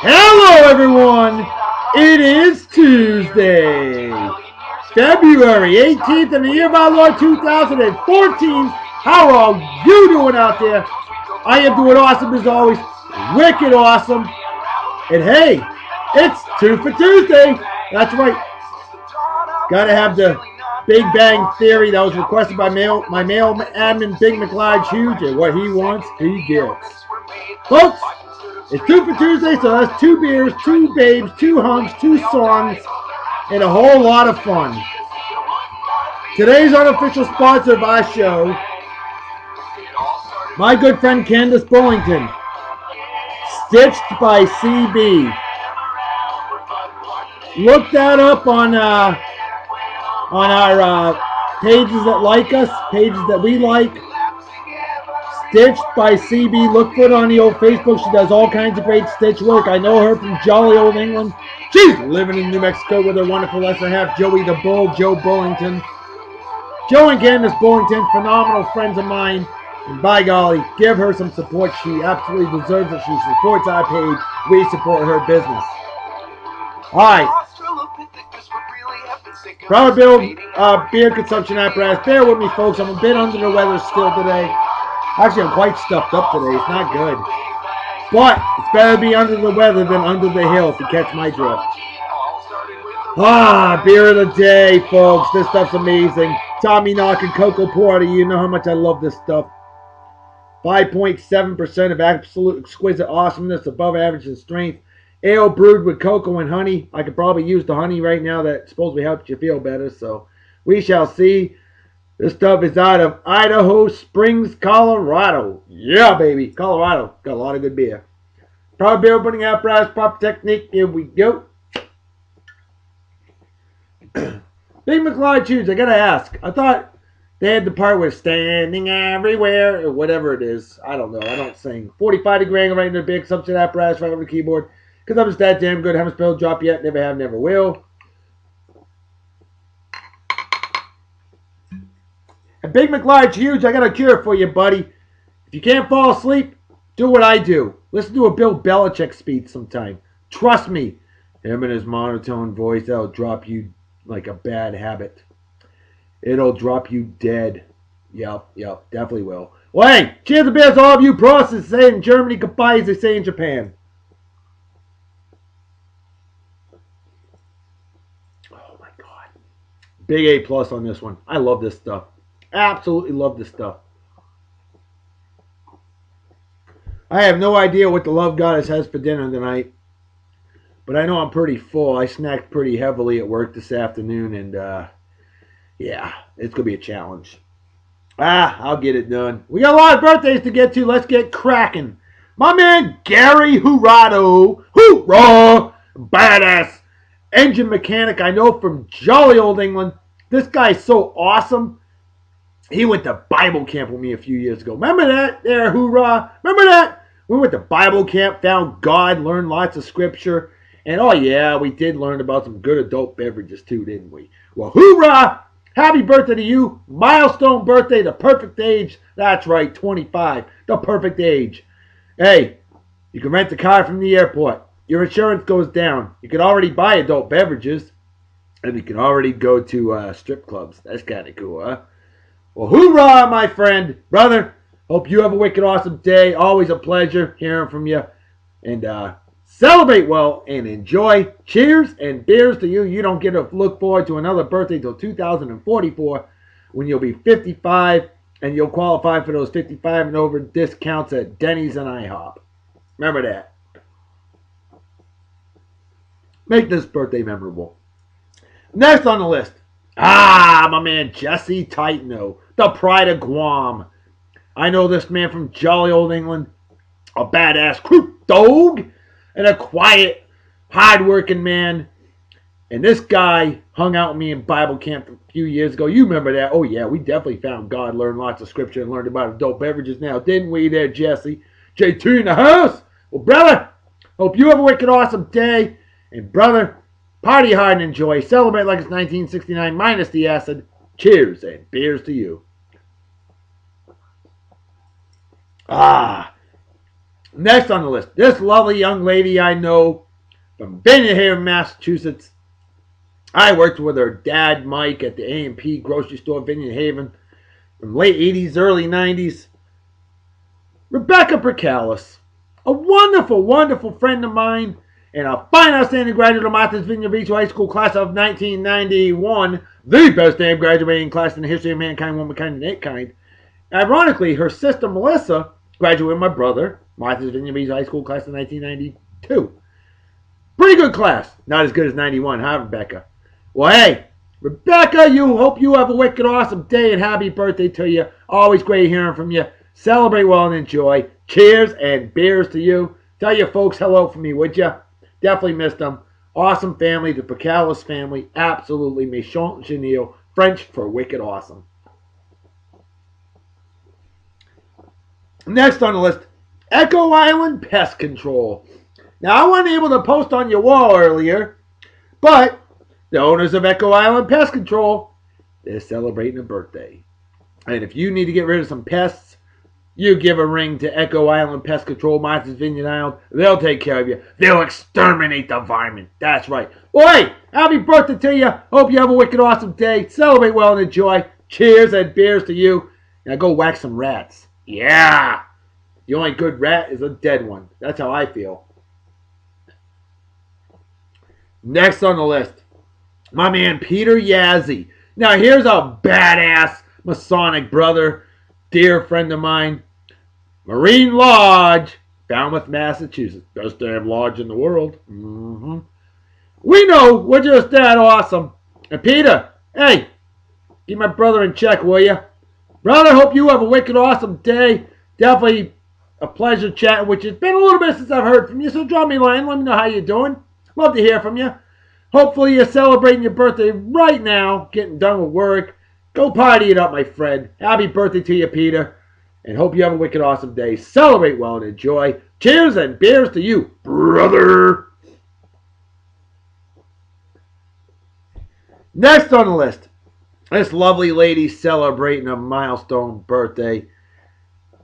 Hello, everyone. It is Tuesday, February 18th in the year of our Lord 2014. How are you doing out there? I am doing awesome as always. Wicked awesome. And hey, it's Twofer Tuesday. That's right. Gotta have the Big Bang Theory that was requested by my mail admin Big McLeod Huge, and what he wants, he gets. Folks, it's Twofer Tuesday, so that's 2 beers, 2 babes, 2 hunks, 2 songs, and a whole lot of fun. Today's unofficial sponsor of our show, my good friend Candace Burlington, Stitched by CB. Look that up on our pages that like us, pages that we like. Stitched by CB. Look for it on the old Facebook. She does all kinds of great stitch work. I know her from jolly old England. She's living in New Mexico with her wonderful less than half, Joey the Bull, Joe Bullington. Joe and Candace Bullington, phenomenal friends of mine. And by golly, give her some support. She absolutely deserves it. She supports our page. We support her business. All right. Brother build beer consumption apparatus. Bear with me, folks. I'm a bit under the weather still today. Actually, I'm quite stuffed up today. It's not good. But it's better to be under the weather than under the hill, if you catch my drift. Beer of the day, folks. This stuff's amazing. Tommyknocker Cocoa Porter. You know how much I love this stuff. 5.7% of absolute exquisite awesomeness, above average in strength. Ale brewed with cocoa and honey. I could probably use the honey right now. That supposedly helps you feel better. So we shall see. This stuff is out of Idaho Springs, Colorado. Yeah, baby. Colorado. Got a lot of good beer. Proper beer opening apparatus, proper technique. Here we go. Big McLeod Tuesday. I got to ask. I thought they had the part with standing everywhere or whatever it is. I don't know. I don't sing. 45-degree angle right in the big consumption apparatus right over the keyboard. Because I'm just that damn good. Haven't spelled drop yet. Never have, never will. And Big McLeod's huge. I got a cure for you, buddy. If you can't fall asleep, do what I do. Listen to a Bill Belichick speech sometime. Trust me. Him and his monotone voice, that'll drop you like a bad habit. It'll drop you dead. Yep, definitely will. Well, hey, cheers to beers to all of you pros, as they say in Germany, goodbye as they say in Japan. Oh my God. Big A+ on this one. I love this stuff. Absolutely love this stuff. I have no idea what the love goddess has for dinner tonight, but I know I'm pretty full. I snacked pretty heavily at work this afternoon, and yeah, it's going to be a challenge. I'll get it done. We got a lot of birthdays to get to. Let's get cracking. My man Gary Hurado, hoorah, badass engine mechanic I know from jolly old England. This guy's so awesome. He went to Bible camp with me a few years ago. Remember that there, hoorah? Remember that? We went to Bible camp, found God, learned lots of scripture. And oh yeah, we did learn about some good adult beverages too, didn't we? Well, hoorah! Happy birthday to you. Milestone birthday, the perfect age. That's right, 25. The perfect age. Hey, you can rent a car from the airport. Your insurance goes down. You can already buy adult beverages. And you can already go to strip clubs. That's kind of cool, huh? Well, hoorah, my friend. Brother, hope you have a wicked awesome day. Always a pleasure hearing from you. And celebrate well and enjoy. Cheers and beers to you. You don't get to look forward to another birthday till 2044 when you'll be 55 and you'll qualify for those 55 and over discounts at Denny's and IHOP. Remember that. Make this birthday memorable. Next on the list. My man Jesse Titano, the pride of Guam. I know this man from jolly old England. A badass crew dog. And a quiet, hard-working man. And this guy hung out with me in Bible camp a few years ago. You remember that? Oh, yeah, we definitely found God, learned lots of scripture, and learned about adult beverages now, didn't we there, Jesse? JT in the house. Well, brother, hope you have a wicked awesome day. And, brother, party hard and enjoy. Celebrate like it's 1969 minus the acid. Cheers and beers to you. Next on the list, this lovely young lady I know from Vineyard Haven, Massachusetts. I worked with her dad, Mike, at the A&P grocery store, Vineyard Haven, from late 80s, early 90s. Rebecca Percalis, a wonderful, wonderful friend of mine, and a fine, outstanding graduate of Martha's Vineyard Beach High School class of 1991, the best damn graduating class in the history of mankind, womankind, and apekind. Ironically, her sister Melissa graduated with my brother, Martha's Vineyard Beach High School class of 1992. Pretty good class. Not as good as 91, huh, Rebecca? Well, hey, Rebecca, hope you have a wicked awesome day and happy birthday to you. Always great hearing from you. Celebrate well and enjoy. Cheers and beers to you. Tell your folks hello for me, would you? Definitely missed them. Awesome family, the Percalis family. Absolutely. Méchant Genil. French for wicked awesome. Next on the list, Echo Island Pest Control. Now, I wasn't able to post on your wall earlier, but the owners of Echo Island Pest Control, they're celebrating a birthday. And if you need to get rid of some pests, you give a ring to Echo Island Pest Control, Martha's Vineyard Island. They'll take care of you. They'll exterminate the varmint. That's right. Well, hey, happy birthday to you. Hope you have a wicked awesome day. Celebrate well and enjoy. Cheers and beers to you. Now go whack some rats. Yeah. The only good rat is a dead one. That's how I feel. Next on the list, my man Peter Yazzie. Now here's a badass Masonic brother, dear friend of mine. Marine Lodge, Falmouth, Massachusetts. Best damn lodge in the world. Mm-hmm. We know we're just that awesome. And Peter, hey, keep my brother in check, will you? Brother, hope you have a wicked awesome day. Definitely a pleasure chatting with you. It's been a little bit since I've heard from you, so drop me a line. Let me know how you're doing. Love to hear from you. Hopefully you're celebrating your birthday right now, getting done with work. Go party it up, my friend. Happy birthday to you, Peter. And hope you have a wicked awesome day. Celebrate well and enjoy. Cheers and beers to you, brother. Next on the list, this lovely lady celebrating a milestone birthday.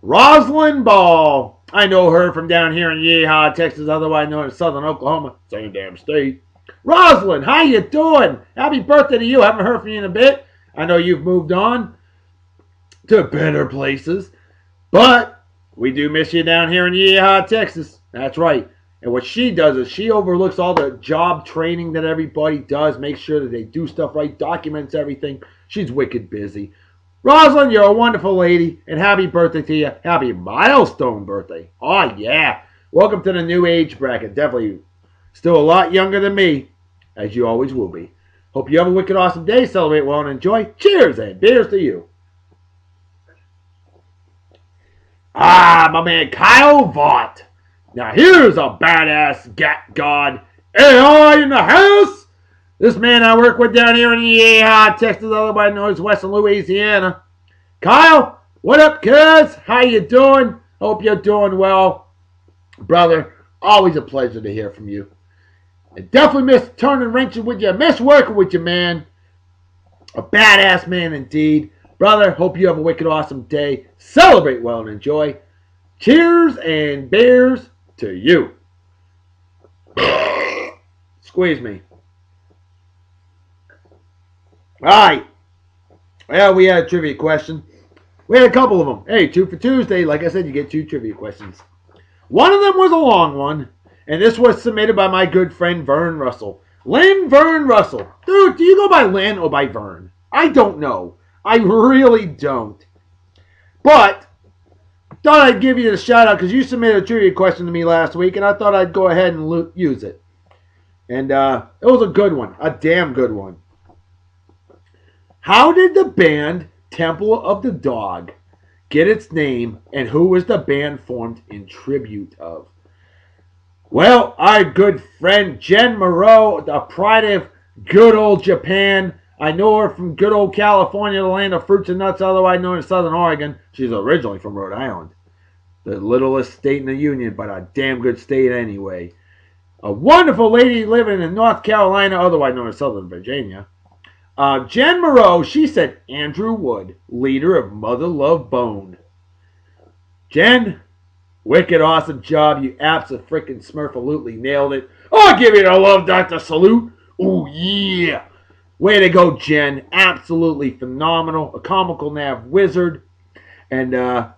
Roslyn Ball. I know her from down here in Yeehaw, Texas, otherwise known as Southern Oklahoma. Same damn state. Roslyn, how you doing? Happy birthday to you. Haven't heard from you in a bit. I know you've moved on to better places, but we do miss you down here in Yeehaw, Texas. That's right. And what she does is she overlooks all the job training that everybody does, makes sure that they do stuff right, documents everything. She's wicked busy. Roslyn, you're a wonderful lady, and happy birthday to you. Happy milestone birthday. Oh, yeah. Welcome to the new age bracket. Definitely still a lot younger than me, as you always will be. Hope you have a wicked awesome day. Celebrate well and enjoy. Cheers and beers to you. Ah, my man Kyle Vaught. Now here's a badass gat god. AI in the house. This man I work with down here in Yeehaw, Texas, otherwise known as Western Louisiana. Kyle, what up, cuz? How you doing? Hope you're doing well. Brother, always a pleasure to hear from you. And definitely miss turning wrenches with you. Miss working with you, man. A badass man indeed. Brother, hope you have a wicked awesome day. Celebrate well and enjoy. Cheers and beers to you. Squeeze me. Alright. Well, we had a trivia question. We had a couple of them. Hey, Twofer Tuesday. Like I said, you get 2 trivia questions. One of them was a long one. And this was submitted by my good friend Vern Russell. Vern Russell. Dude, do you go by Lynn or by Vern? I don't know. I really don't. But thought I'd give you the shout out because you submitted a trivia question to me last week, and I thought I'd go ahead and use it. And it was a good one. A damn good one. How did the band Temple of the Dog get its name, and who was the band formed in tribute of? Well, our good friend Jenn Moreau, the pride of good old Japan. I know her from good old California, the land of fruits and nuts, otherwise known as Southern Oregon. She's originally from Rhode Island, the littlest state in the Union, but a damn good state anyway. A wonderful lady living in North Carolina, otherwise known as Southern Virginia. Jenn Moreau, she said Andrew Wood, leader of Mother Love Bone. Jen, Wicked awesome job. You abso-freaking-smurfalutely nailed it. Oh, give you the love, Dr. Salute. Oh, yeah. Way to go, Jenn. Absolutely phenomenal. A comical nav wizard. And,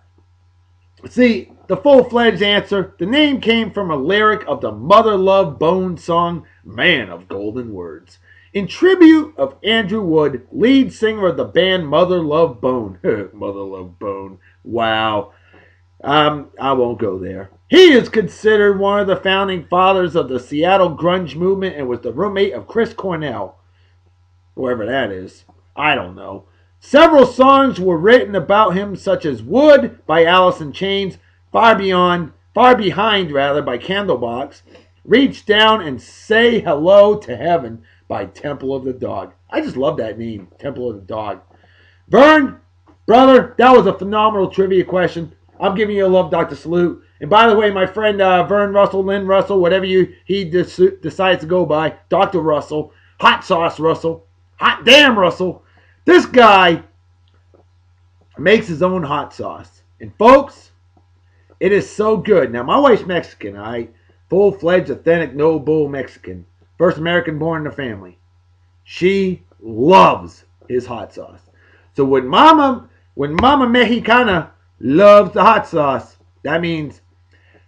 see, the full-fledged answer, the name came from a lyric of the Mother Love Bone song, Man of Golden Words. In tribute of Andrew Wood, lead singer of the band Mother Love Bone. Mother Love Bone. Wow. I won't go there. He is considered one of the founding fathers of the Seattle grunge movement and was the roommate of Chris Cornell. Whoever that is. I don't know. Several songs were written about him, such as Wood by Alice in Chains, Far Behind by Candlebox, Reach Down and Say Hello to Heaven by Temple of the Dog. I just love that name, Temple of the Dog. Vern, brother, that was a phenomenal trivia question. I'm giving you a love, Dr. Salute. And by the way, my friend Vern Russell, Lynn Russell, whatever he decides to go by, Dr. Russell, Hot Sauce Russell, Hot Damn Russell, this guy makes his own hot sauce. And folks, it is so good. Now, my wife's Mexican, all right? Full-fledged, authentic, no-bull Mexican. First American born in the family. She loves his hot sauce. So when Mama Mexicana loves the hot sauce, that means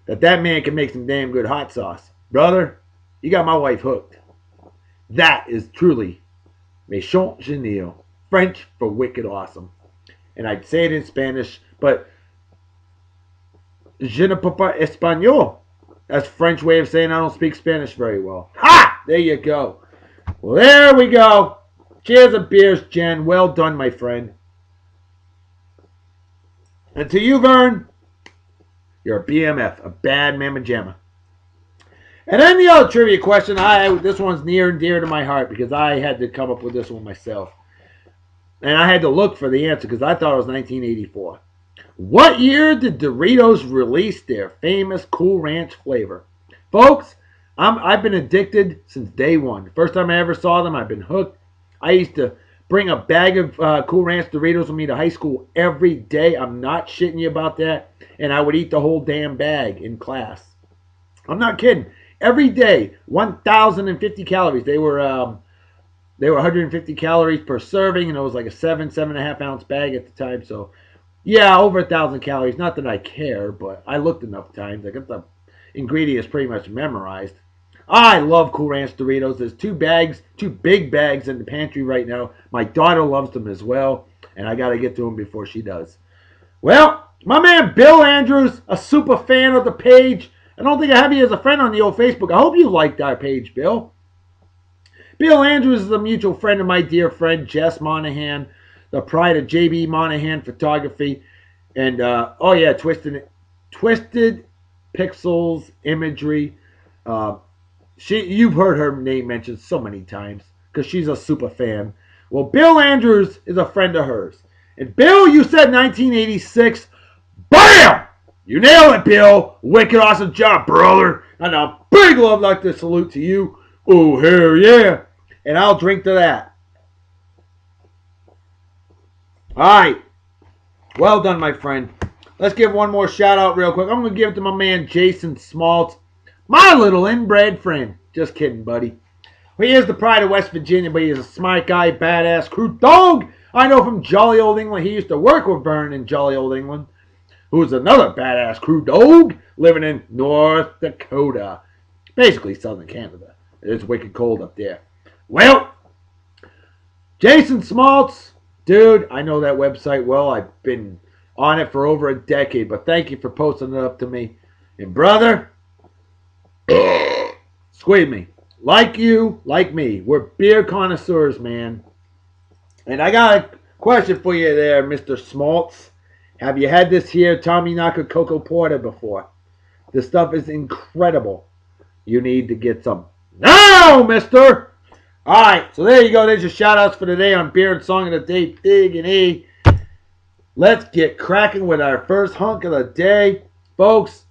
that man can make some damn good hot sauce. Brother, you got my wife hooked. That is truly méchant génial. French for wicked awesome. And I'd say it in Spanish, but je ne parle pas espagnol. That's a French way of saying I don't speak Spanish very well. Ha! There you go. Well, there we go. Cheers and beers, Jenn. Well done, my friend. And to you, Vern, you're a BMF, a bad mamma jamma. And then the other trivia question, this one's near and dear to my heart because I had to come up with this one myself. And I had to look for the answer because I thought it was 1984. What year did Doritos release their famous Cool Ranch flavor? Folks, I've been addicted since day one. The first time I ever saw them, I've been hooked. I used to bring a bag of Cool Ranch Doritos with me to high school every day. I'm not shitting you about that. And I would eat the whole damn bag in class. I'm not kidding. Every day, 1,050 calories. They were 150 calories per serving, and it was like a 7.5 ounce bag at the time. So, yeah, over 1,000 calories. Not that I care, but I looked enough times. I got the ingredients pretty much memorized. I love Cool Ranch Doritos. There's two big bags in the pantry right now. My daughter loves them as well, and I got to get to them before she does. Well, my man Bill Andrews, a super fan of the page. I don't think I have you as a friend on the old Facebook. I hope you liked our page, Bill. Bill Andrews is a mutual friend of my dear friend Jess Monahan, the pride of JB Monahan Photography, and Twisted Pixels Imagery. You've heard her name mentioned so many times because she's a super fan. Well, Bill Andrews is a friend of hers. And Bill, you said 1986. BAM! You nailed it, Bill. Wicked awesome job, brother. And a big love like this salute to you. Oh, hell yeah. And I'll drink to that. All right. Well done, my friend. Let's give one more shout out real quick. I'm going to give it to my man Jason Smaltz. My little inbred friend. Just kidding, buddy. Well, he is the pride of West Virginia, but he's a smart guy, badass crew dog. I know from jolly old England. He used to work with Vern in jolly old England, who's another badass crew dog living in North Dakota. Basically, southern Canada. It's wicked cold up there. Well, Jason Smaltz, dude, I know that website well. I've been on it for over a decade, but thank you for posting it up to me. And brother, squeeze me. Like you, like me, we're beer connoisseurs, man. And I got a question for you there, Mr. Smaltz. Have you had this here Tommyknocker Cocoa Porter before? This stuff is incredible. You need to get some now, mister. All right, so there you go. There's your shout-outs for today on Beer and Song of the Day, Big and E. Let's get cracking with our first hunk of the day. Folks,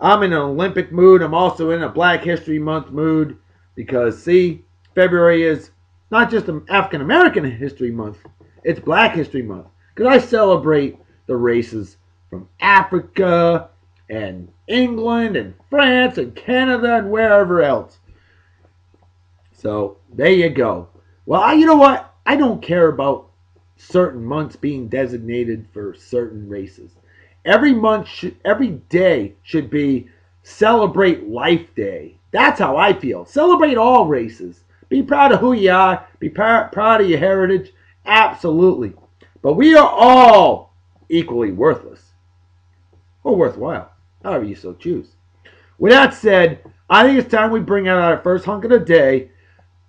I'm in an Olympic mood. I'm also in a Black History Month mood because, see, February is not just an African-American History Month. It's Black History Month because I celebrate the races from Africa and England and France and Canada and wherever else. So there you go. Well, you know what? I don't care about certain months being designated for certain races. Every day should be Celebrate Life Day. That's how I feel. Celebrate all races. Be proud of who you are. Be proud of your heritage. Absolutely. But we are all equally worthless. Or worthwhile. However you so choose. With that said, I think it's time we bring out our first hunk of the day.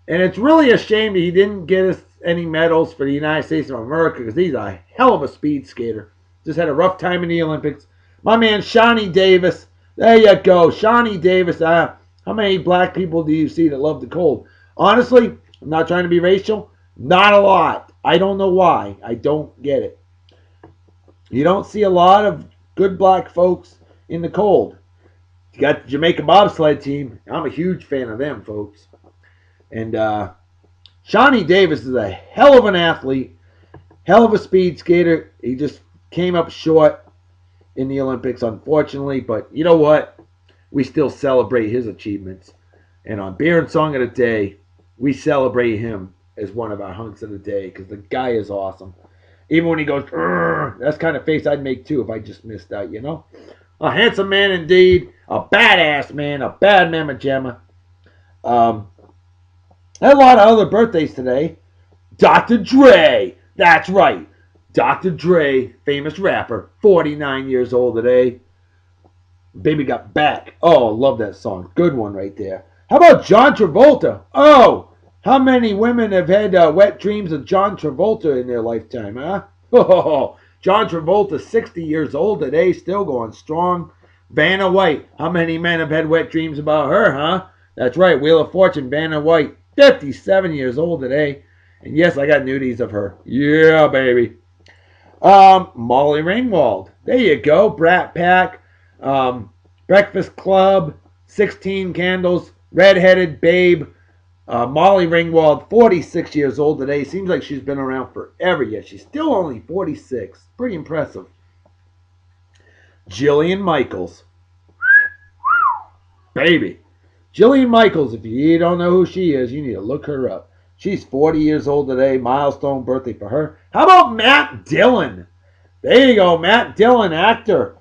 And it's really a shame that he didn't get us any medals for the United States of America because he's a hell of a speed skater. Just had a rough time in the Olympics. My man, Shawnee Davis. There you go. Shawnee Davis. How many black people do you see that love the cold? Honestly, I'm not trying to be racial. Not a lot. I don't know why. I don't get it. You don't see a lot of good black folks in the cold. You got the Jamaica bobsled team. I'm a huge fan of them, folks. And Shawnee Davis is a hell of an athlete, hell of a speed skater. He just came up short in the Olympics, unfortunately. But you know what? We still celebrate his achievements. And on Beer and Song of the Day, we celebrate him as one of our hunks of the day because the guy is awesome. Even when he goes, that's the kind of face I'd make too if I just missed out, you know? A handsome man indeed, a badass man, a bad mamma jamma. A lot of other birthdays today. Dr. Dre. That's right. Dr. Dre, famous rapper, 49 years old today. Baby Got Back. Oh, love that song. Good one right there. How about John Travolta? Oh, how many women have had wet dreams of John Travolta in their lifetime, huh? Oh, John Travolta, 60 years old today, still going strong. Vanna White. How many men have had wet dreams about her, huh? That's right, Wheel of Fortune, Vanna White. 57 years old today. And yes, I got nudies of her. Yeah, baby. Molly Ringwald. There you go. Brat Pack. Breakfast Club. 16 Candles. Redheaded Babe. Molly Ringwald, 46 years old today. Seems like she's been around forever yet. She's still only 46. Pretty impressive. Jillian Michaels. Baby. Jillian Michaels, if you don't know who she is, you need to look her up. She's 40 years old today. Milestone birthday for her. How about Matt Dillon? There you go, Matt Dillon, actor.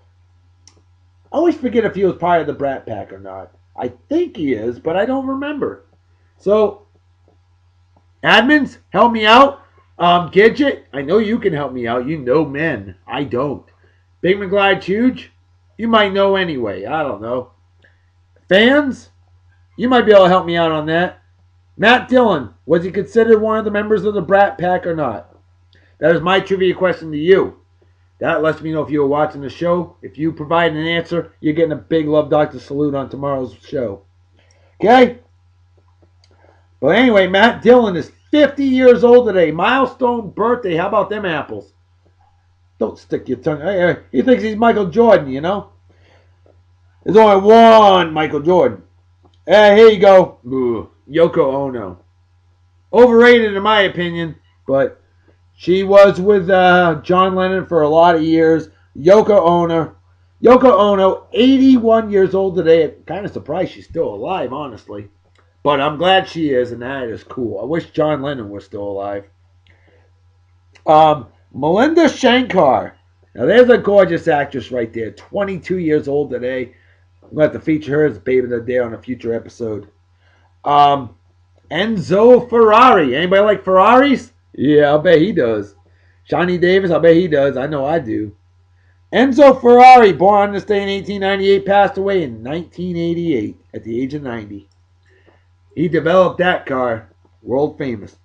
I always forget if he was part of the Brat Pack or not. I think he is, but I don't remember. So, admins, help me out. Gidget, I know you can help me out. You know men. I don't. Big McGlide Huge, you might know anyway. I don't know. Fans, you might be able to help me out on that. Matt Dillon, was he considered one of the members of the Brat Pack or not? That is my trivia question to you. That lets me know if you were watching the show. If you provide an answer, you're getting a big Love Doctor salute on tomorrow's show. Okay? But anyway, Matt Dillon is 50 years old today. Milestone birthday. How about them apples? Don't stick your tongue. He thinks he's Michael Jordan, you know? There's only one Michael Jordan. Here you go. Ooh, Yoko Ono. Overrated in my opinion, but she was with John Lennon for a lot of years. Yoko Ono, 81 years old today. I'm kind of surprised she's still alive, honestly. But I'm glad she is, and that is cool. I wish John Lennon was still alive. Melinda Shankar. Now, there's a gorgeous actress right there. 22 years old today. I'm going to have to feature her as Baby of the Day on a future episode. Enzo Ferrari. Anybody like Ferraris? Yeah, I'll bet he does. Shawnee Davis, I bet he does. I know I do. Enzo Ferrari, born on this day in 1898, passed away in 1988 at the age of 90. He developed that car. World famous.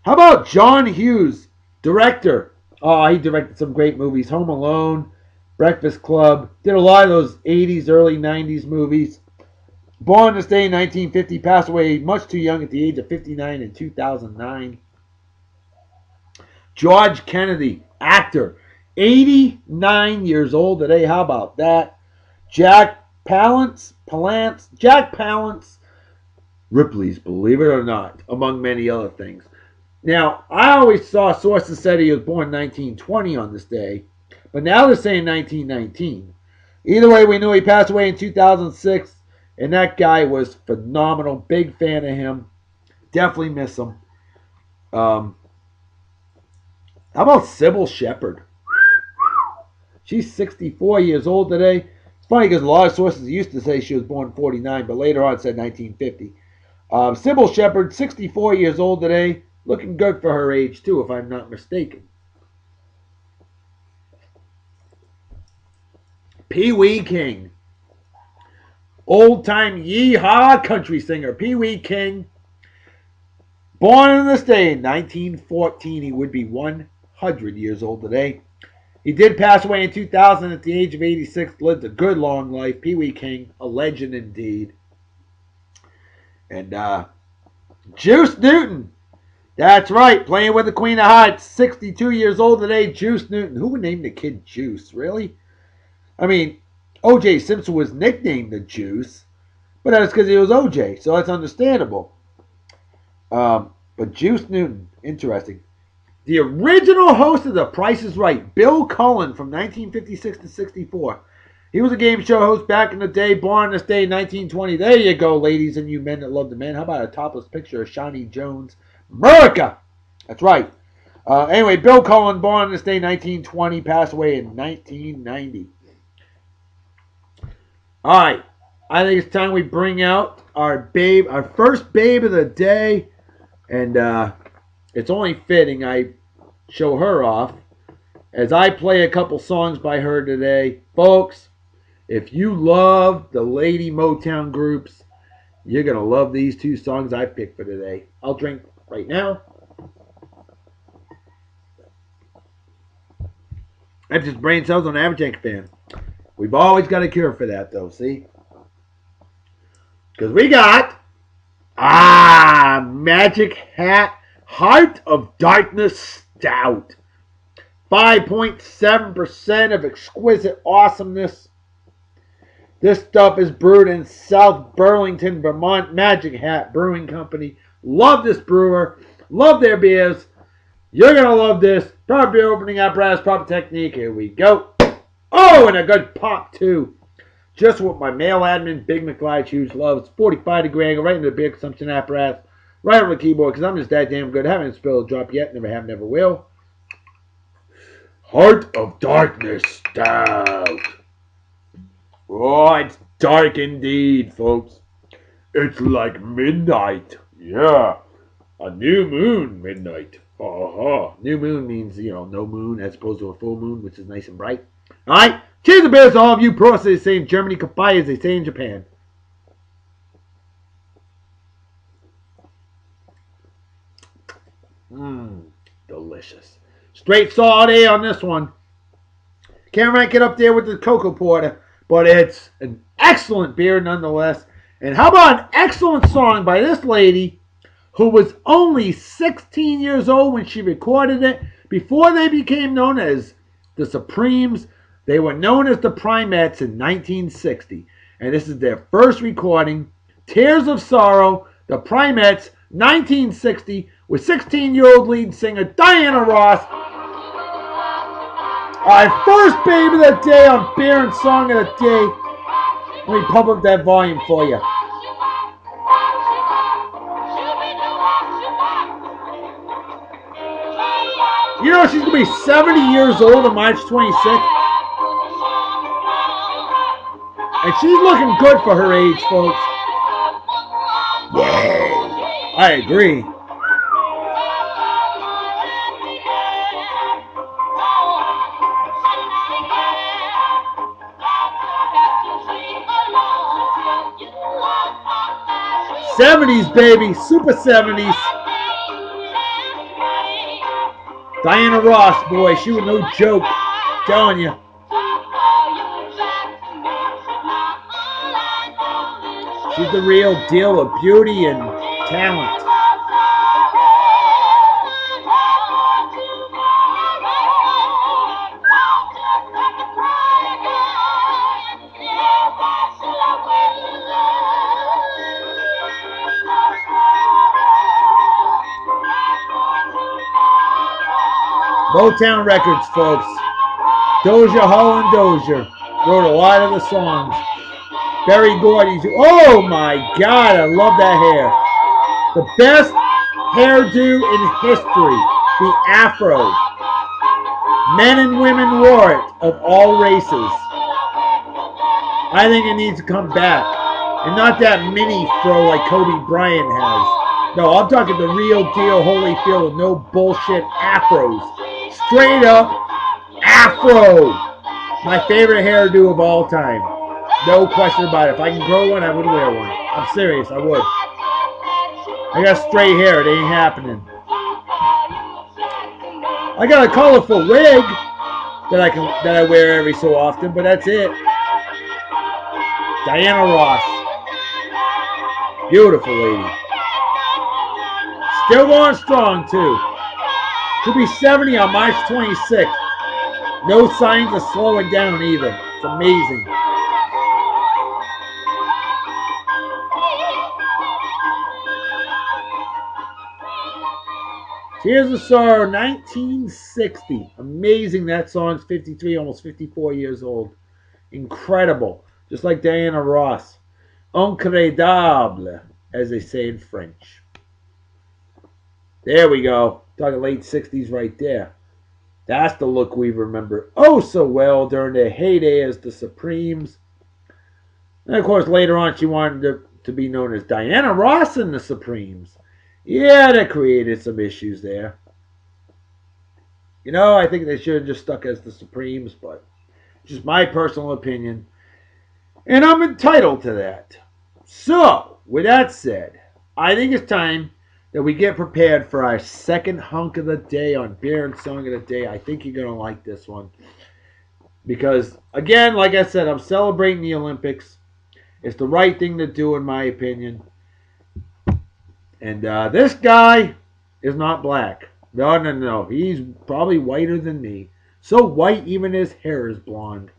How about John Hughes, director? Oh, he directed some great movies. Home Alone, Breakfast Club. Did a lot of those 80s, early 90s movies. Born this day in 1950, passed away much too young at the age of 59 in 2009. George Kennedy, actor, 89 years old today. How about that? Jack Palance, Ripley's Believe It or Not, among many other things. Now, I always saw sources said he was born 1920 on this day, but now they're saying 1919. Either way, we knew he passed away in 2006, and that guy was phenomenal. Big fan of him. Definitely miss him. How about Sybil Shepherd? She's 64 years old today. It's funny because a lot of sources used to say she was born 49, but later on said 1950. Sybil Shepherd, 64 years old today. Looking good for her age, too, if I'm not mistaken. Pee Wee King. Old-time yeehaw country singer. Pee Wee King. Born in this day in 1914. He would be 100 years old today. He did pass away in 2000 at the age of 86. Lived a good long life. Pee Wee King, a legend indeed. And Juice Newton. That's right, playing with the Queen of Hearts. 62 years old today, Juice Newton. Who would name the kid Juice, really? I mean, O.J. Simpson was nicknamed the Juice, but that's because he was O.J., so that's understandable. But Juice Newton, interesting. The original host of The Price is Right, Bill Cullen, from 1956 to 64. He was a game show host back in the day, born on this day in 1920. There you go, ladies and you men that love the men. How about a topless picture of Shawnee Jones? America! That's right. Anyway, Bill Cullen, born on this day in 1920, passed away in 1990. All right. I think it's time we bring out our babe, our first babe of the day. And it's only fitting I show her off as I play a couple songs by her today. Folks, if you love the lady Motown groups, you're going to love these two songs I picked for today. I'll drink right now. That's just brain cells on an Average fan. We've always got a cure for that, though, see? Because we got Magic Hat Heart of Darkness Stout. 5.7% of exquisite awesomeness. This stuff is brewed in South Burlington, Vermont. Magic Hat Brewing Company. Love this brewer. Love their beers. You're going to love this. Proper beer opening apparatus, proper technique. Here we go. Oh, and a good pop, too. Just what my male admin, Big McLeod Hughes, loves. 45 degree angle right into the beer consumption apparatus. Right on the keyboard, because I'm just that damn good. Haven't spilled a drop yet. Never have, never will. Heart of Darkness Stout. Oh, it's dark indeed, folks. It's like midnight. Yeah. A new moon midnight. New moon means, no moon as opposed to a full moon, which is nice and bright. All right. Cheers to beers to all of you pros, they say in Germany. Kapai, as they say in Japan. Delicious. Straight solid A on this one. Can't rank it up there with the Cocoa Porter, but it's an excellent beer nonetheless. And how about an excellent song by this lady who was only 16 years old when she recorded it. Before they became known as the Supremes, they were known as the Primettes in 1960. And this is their first recording, Tears of Sorrow, the Primettes, 1960, with 16-year-old lead singer Diana Ross. Our first babe of the day on Beer and Song of the Day. Let me pump up that volume for you. You know she's going to be 70 years old on March 26th. And she's looking good for her age, folks. Whoa. I agree. '70s, baby. Super 70s. Diana Ross, boy, she was no joke. Telling you. She's the real deal of beauty and talent. Motown Records, folks. Dozier, Hall and Dozier. wrote a lot of the songs. Berry Gordy's. Oh my God, I love that hair. The best hairdo in history. The afro. Men and women wore it of all races. I think it needs to come back. And not that mini fro like Kobe Bryant has. No, I'm talking the real deal Holyfield with no bullshit afros. Straight up afro. My favorite hairdo of all time. No question about it. If I can grow one, I would wear one. I'm serious, I would. I got straight hair. It ain't happening. I got a colorful wig that I wear every so often, but that's it. Diana Ross. Beautiful lady. Still going strong, too. She'll be 70 on March 26th. No signs of slowing down either. It's amazing. Tears of Sorrow, 1960. Amazing that song's 53, almost 54 years old. Incredible. Just like Diana Ross. Incroyable, as they say in French. There we go. Talking late 60s right there. That's the look we remember oh so well during their heyday as the Supremes. And of course, later on, she wanted to be known as Diana Ross and the Supremes. Yeah, that created some issues there. You know, I think they should have just stuck as the Supremes, but it's just my personal opinion. And I'm entitled to that. So, with that said, I think it's time that we get prepared for our second hunk of the day on Beer and Song of the Day. I think you're going to like this one. Because, again, like I said, I'm celebrating the Olympics. It's the right thing to do, in my opinion. And this guy is not black. No. He's probably whiter than me. So white, even his hair is blonde.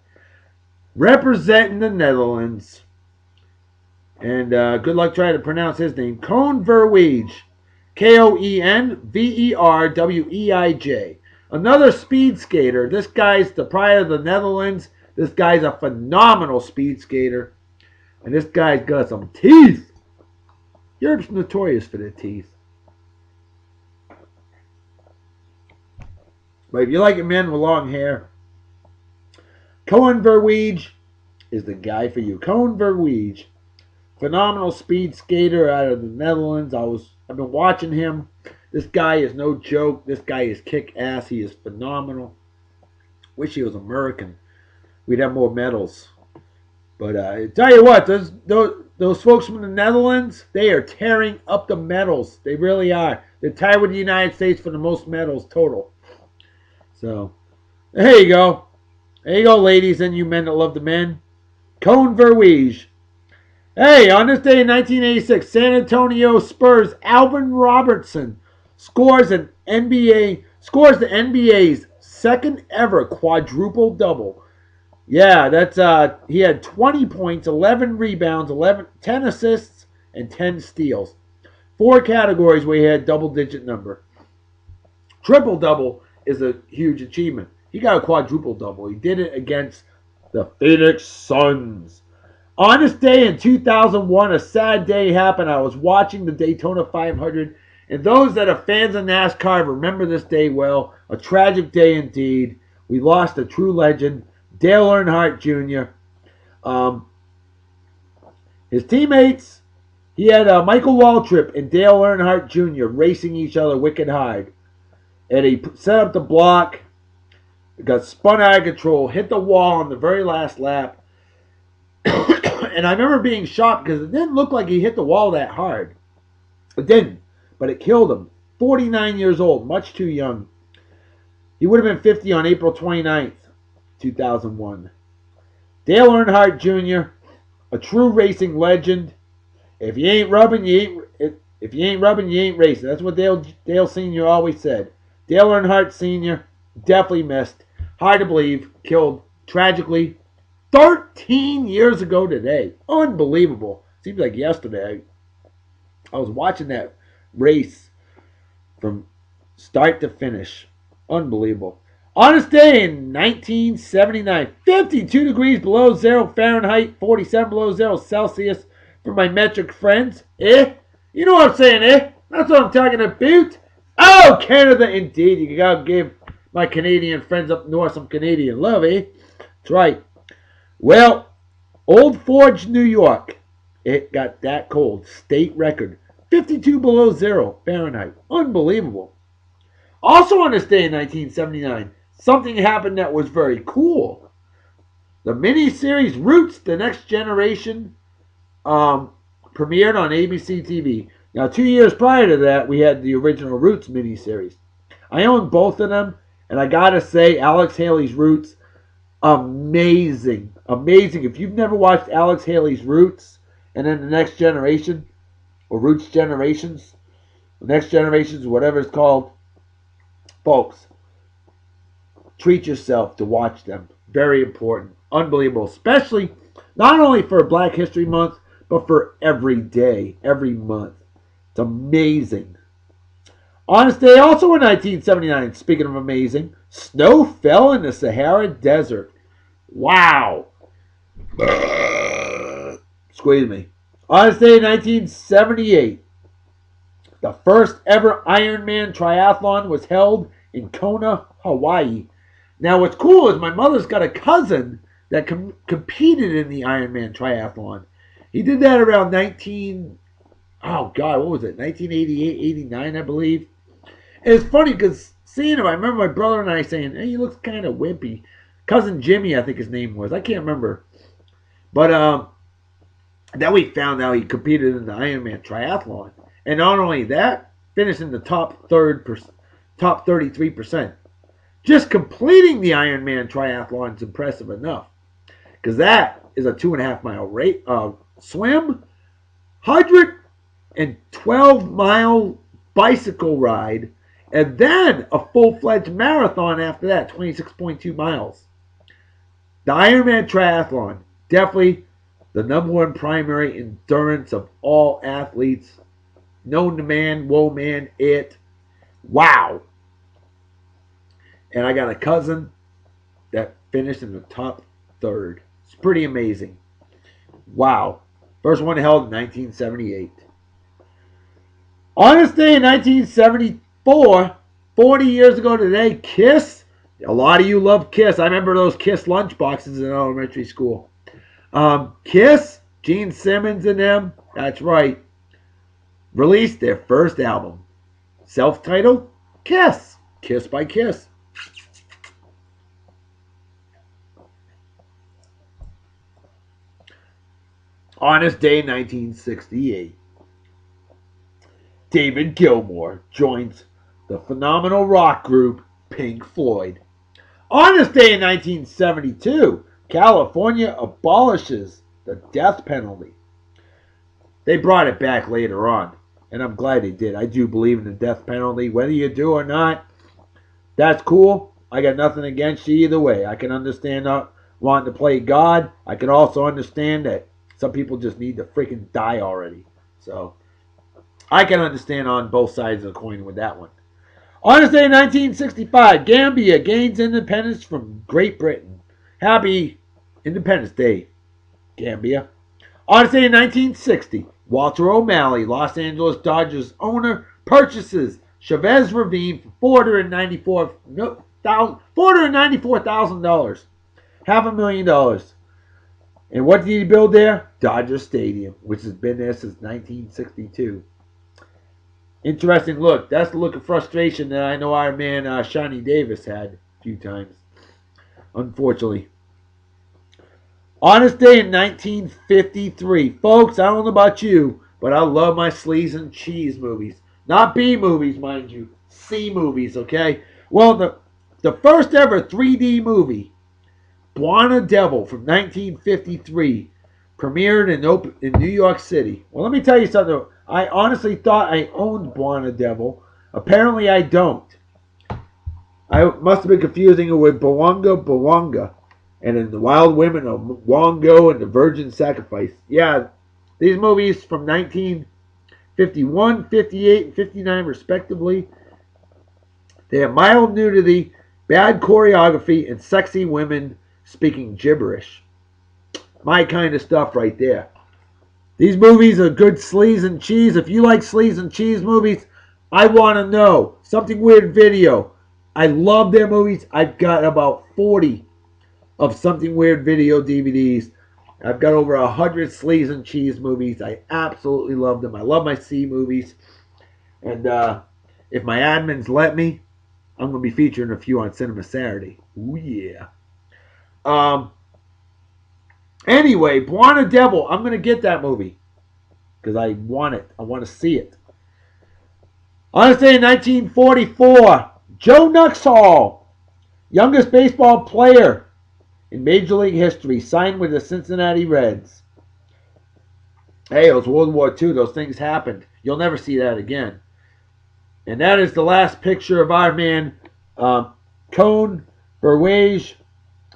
Representing the Netherlands. And good luck trying to pronounce his name. Koen Verweij. Koenverweij. Another speed skater. This guy's the pride of the Netherlands. This guy's a phenomenal speed skater. And this guy's got some teeth. Europe's notorious for their teeth. But if you like a man with long hair, Koen Verweij is the guy for you. Koen Verweij. Phenomenal speed skater out of the Netherlands. I've been watching him. This guy is no joke. This guy is kick-ass. He is phenomenal. Wish he was American. We'd have more medals. But I tell you what, those folks from the Netherlands, they are tearing up the medals. They really are. They're tied with the United States for the most medals total. So, there you go. There you go, ladies and you men that love the men. Koen Verweij. Hey, on this day in 1986, San Antonio Spurs Alvin Robertson scores the NBA's second ever quadruple double. Yeah, that's he had 20 points, 11 rebounds, 10 assists, and 10 steals. 4 categories where he had double-digit number. Triple-double is a huge achievement. He got a quadruple-double. He did it against the Phoenix Suns. On this day in 2001, a sad day happened. I was watching the Daytona 500, and those that are fans of NASCAR remember this day well. A tragic day indeed. We lost a true legend, Dale Earnhardt Jr. His teammates, he had Michael Waltrip and Dale Earnhardt Jr. racing each other wicked hard. And he set up the block, got spun out of control, hit the wall on the very last lap. And I remember being shocked because it didn't look like he hit the wall that hard. It didn't, but it killed him. 49 years old, much too young. He would have been 50 on April 29th, 2001. Dale Earnhardt Jr., a true racing legend. If you ain't rubbing, you ain't racing. That's what Dale Sr. always said. Dale Earnhardt Sr. definitely missed. Hard to believe, killed tragically 13 years ago today. Unbelievable. Seems like yesterday. I was watching that race from start to finish. Unbelievable. On this day in 1979, 52 degrees below zero Fahrenheit, 47 below zero Celsius for my metric friends. Eh? You know what I'm saying, eh? That's what I'm talking about. Oh, Canada, indeed. You gotta give my Canadian friends up north some Canadian love, eh? That's right. Well, Old Forge, New York. It got that cold. State record. 52 below zero Fahrenheit. Unbelievable. Also on this day in 1979, something happened that was very cool. The miniseries Roots, The Next Generation, premiered on ABC TV. Now, 2 years prior to that, we had the original Roots miniseries. I own both of them, and I gotta say, Alex Haley's Roots, amazing. Amazing. If you've never watched Alex Haley's Roots, and then The Next Generation, or Roots Generations, The Next Generations, whatever it's called, folks, treat yourself to watch them. Very important. Unbelievable. Especially, not only for Black History Month, but for every day, every month. It's amazing. On this day, also in 1979, speaking of amazing, snow fell in the Sahara Desert. Wow. Excuse me. On this day in 1978, the first ever Ironman triathlon was held in Kona, Hawaii. Now, what's cool is my mother's got a cousin that competed in the Ironman triathlon. He did that around 1988, 89, I believe. And it's funny because seeing him, I remember my brother and I saying, hey, he looks kind of wimpy. Cousin Jimmy, I think his name was. I can't remember. But then we found out he competed in the Ironman triathlon. And not only that, finished in the top 33%. Just completing the Ironman triathlon is impressive enough. Because that is a 2.5 mile swim, 112-mile bicycle ride, and then a full-fledged marathon after that, 26.2 miles. The Ironman triathlon, definitely the number one primary endurance of all athletes. Known to man, woe man, it. Wow. And I got a cousin that finished in the top third. It's pretty amazing. Wow. First one held in 1978. On this day in 1974, 40 years ago today, Kiss. A lot of you love Kiss. I remember those Kiss lunch boxes in elementary school. Kiss, Gene Simmons and them, that's right, released their first album. Self-titled, Kiss. Kiss by Kiss. On this day in 1968, David Gilmour joins the phenomenal rock group Pink Floyd. On this day in 1972, California abolishes the death penalty. They brought it back later on, and I'm glad they did. I do believe in the death penalty. Whether you do or not, that's cool. I got nothing against you either way. I can understand not wanting to play God. I can also understand that some people just need to freaking die already. So, I can understand on both sides of the coin with that one. On this day in 1965, Gambia gains independence from Great Britain. Happy Independence Day, Gambia. On this day in 1960, Walter O'Malley, Los Angeles Dodgers owner, purchases Chavez Ravine for $494,000. $500,000. And what did he build there? Dodger Stadium, which has been there since 1962. Interesting look. That's the look of frustration that I know our man Shawnee Davis had a few times. Unfortunately. On this day in 1953, folks, I don't know about you, but I love my sleaze and cheese movies. Not B movies, mind you. C movies, okay? Well, the first ever 3D movie, Buona Devil from 1953, premiered in New York City. Well, let me tell you something. I honestly thought I owned Buona Devil. Apparently, I don't. I must have been confusing it with Bawanga, and in The Wild Women of Wongo and The Virgin Sacrifice. Yeah, these movies from 1951, 58, and 59 respectively. They have mild nudity bad choreography, and sexy women speaking gibberish. My kind of stuff right there. These movies are good sleaze and cheese. If you like sleaze and cheese movies, I want to know. Something Weird Video. I love their movies. I've got about 40 of Something Weird Video DVDs. I've got over 100 sleaze and cheese movies. I absolutely love them. I love my C movies. And if my admins let me, I'm going to be featuring a few on Cinema Saturday. Ooh, yeah. Anyway, Buona Devil. I'm going to get that movie. Because I want it. I want to see it. On this day in 1944, Joe Nuxhall, youngest baseball player in Major League history, signed with the Cincinnati Reds. Hey, it was World War II. Those things happened. You'll never see that again. And that is the last picture of our man, Koen Verweij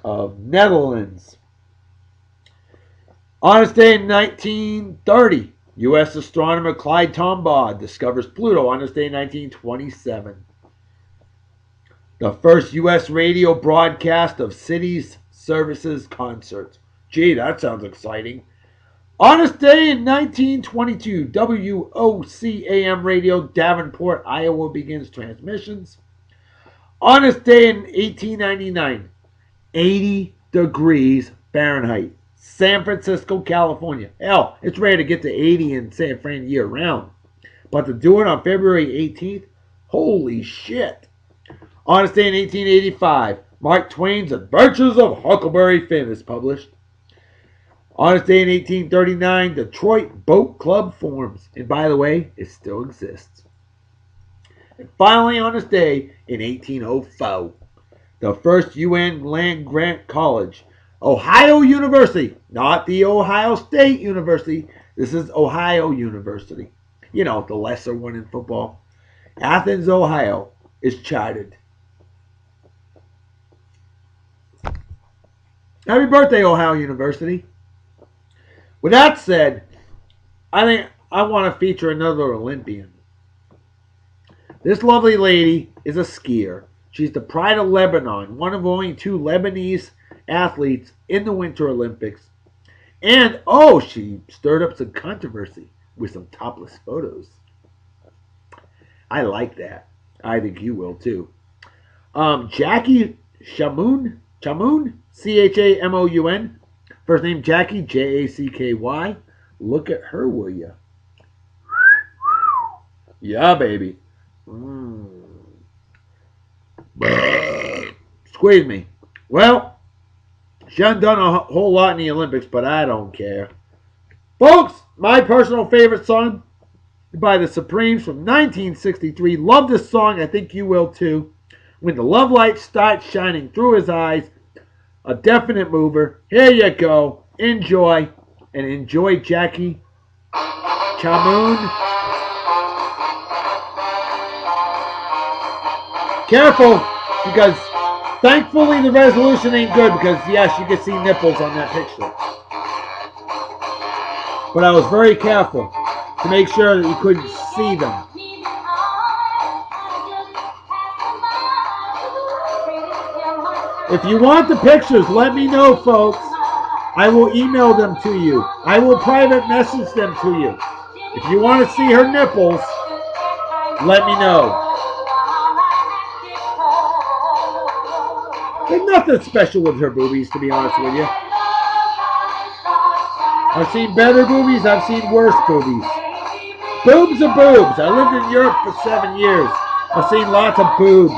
of Netherlands. On this day in 1930, U.S. astronomer Clyde Tombaugh discovers Pluto. On this day in 1927. The first U.S. radio broadcast of Cities Services concerts. Gee, that sounds exciting. On this day in 1922, WOCAM Radio, Davenport, Iowa begins transmissions. On this day in 1899, 80 degrees Fahrenheit, San Francisco, California. Hell, it's ready to get to 80 in San Fran year round. But to do it on February 18th, holy shit. On this day in 1885, Mark Twain's Adventures of Huckleberry Finn is published. On this day in 1839, Detroit Boat Club forms. And by the way, it still exists. And finally, on this day in 1804, the first UN land-grant college, Ohio University, not the Ohio State University. This is Ohio University. You know, the lesser one in football. Athens, Ohio, is chartered. Happy birthday, Ohio University. With that said, I think I want to feature another Olympian. This lovely lady is a skier. She's the pride of Lebanon, one of only 2 Lebanese athletes in the Winter Olympics. And, she stirred up some controversy with some topless photos. I like that. I think you will too. Jackie Chamoun, Chamoun. First name Jackie, Jacky. Look at her, will ya? Yeah, baby. Squeeze me. Well, she hasn't done a whole lot in the Olympics, but I don't care. Folks, my personal favorite song by the Supremes from 1963. Love this song. I think you will too. When the love light starts shining through his eyes, a definite mover. Here you go. Enjoy. And enjoy Jackie Chamoun. Careful, because thankfully the resolution ain't good, because yes, you can see nipples on that picture. But I was very careful to make sure that you couldn't see them. If you want the pictures, let me know, folks. I will email them to you. I will private message them to you. If you want to see her nipples, let me know. There's nothing special with her boobies, to be honest with you. I've seen better boobies, I've seen worse boobies. Boobs are boobs. I lived in Europe for 7 years. I've seen lots of boobs.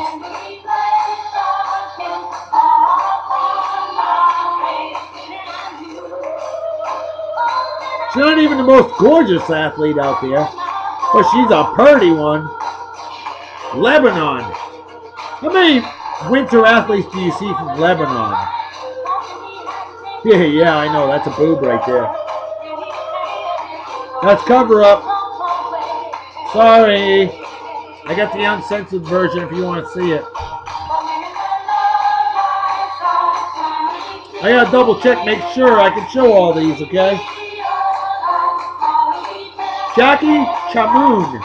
She's not even the most gorgeous athlete out there, but she's a pretty one. Lebanon. How many winter athletes do you see from Lebanon? Yeah, I know. That's a boob right there. That's cover up. Sorry. I got the uncensored version if you want to see it. I gotta double check, make sure I can show all these, okay? Jackie Chamoun.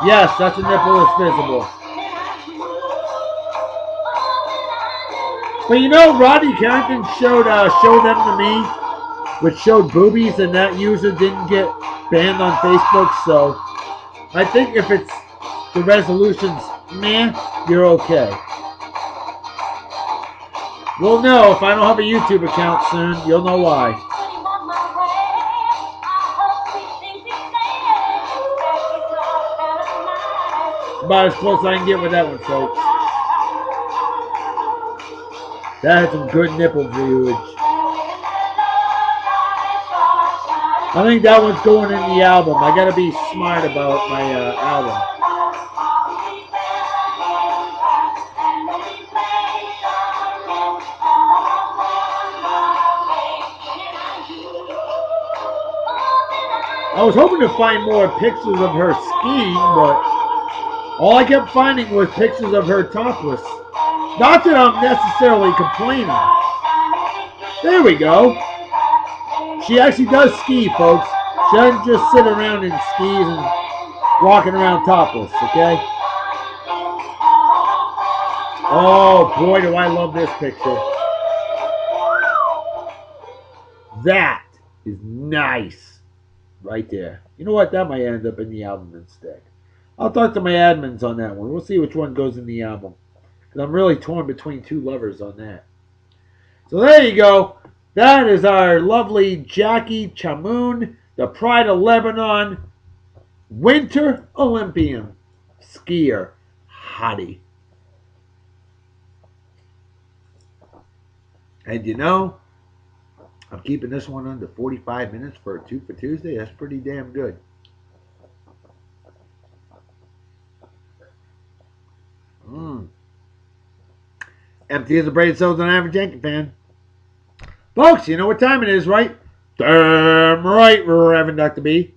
Yes, that's a nipple that's visible. But you know, Rodney Carrington showed them to me, which showed boobies, and that user didn't get banned on Facebook. So I think if it's the resolution's meh, you're okay. We'll know if I don't have a YouTube account soon. You'll know why. About as close as I can get with that one, folks. That had some good nipple viewage. I think that one's going in the album. I gotta be smart about my album. I was hoping to find more pictures of her skiing, but all I kept finding was pictures of her topless. Not that I'm necessarily complaining. There we go. She actually does ski, folks. She doesn't just sit around in skis and walking around topless, okay? Oh, boy, do I love this picture. That is nice. Right there. You know what? That might end up in the album instead. I'll talk to my admins on that one. We'll see which one goes in the album. Because I'm really torn between two lovers on that. So there you go. That is our lovely Jackie Chamoun, the Pride of Lebanon Winter Olympian skier hottie. And you know, I'm keeping this one under 45 minutes for a Twofer Tuesday. That's pretty damn good. Empty as a brain cells on average Yankee fan. Folks, you know what time it is, right? Damn right, Reverend Dr. B.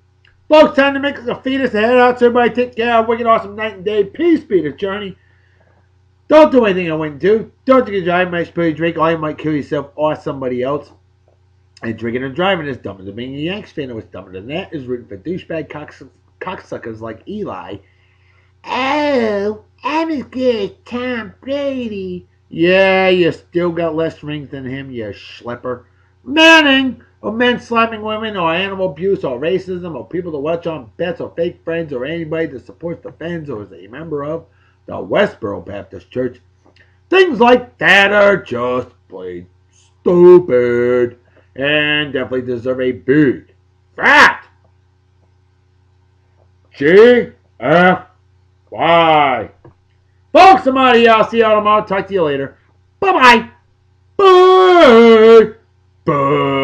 Folks, time to make us a fetus and head out so everybody take care. Have a wicked awesome night and day. Peace be to Journey. Don't do anything I wouldn't do. Don't take a drive, might spill your drink, or you might kill yourself or somebody else. And drinking and driving is dumber than being a Yanks fan. What's dumber than that is rooting for douchebag cocksuckers like Eli. Oh, I'm as good as Tom Brady. Yeah, you still got less rings than him, you schlepper. Manning, or men slapping women, or animal abuse, or racism, or people to watch on bets, or fake friends, or anybody that supports the fans, or is a member of the Westboro Baptist Church. Things like that are just plain stupid. And definitely deserve a big, fat GFY. Folks, I'm out of here. I'll see y'all tomorrow. Talk to you later. Bye-bye. Bye. Bye.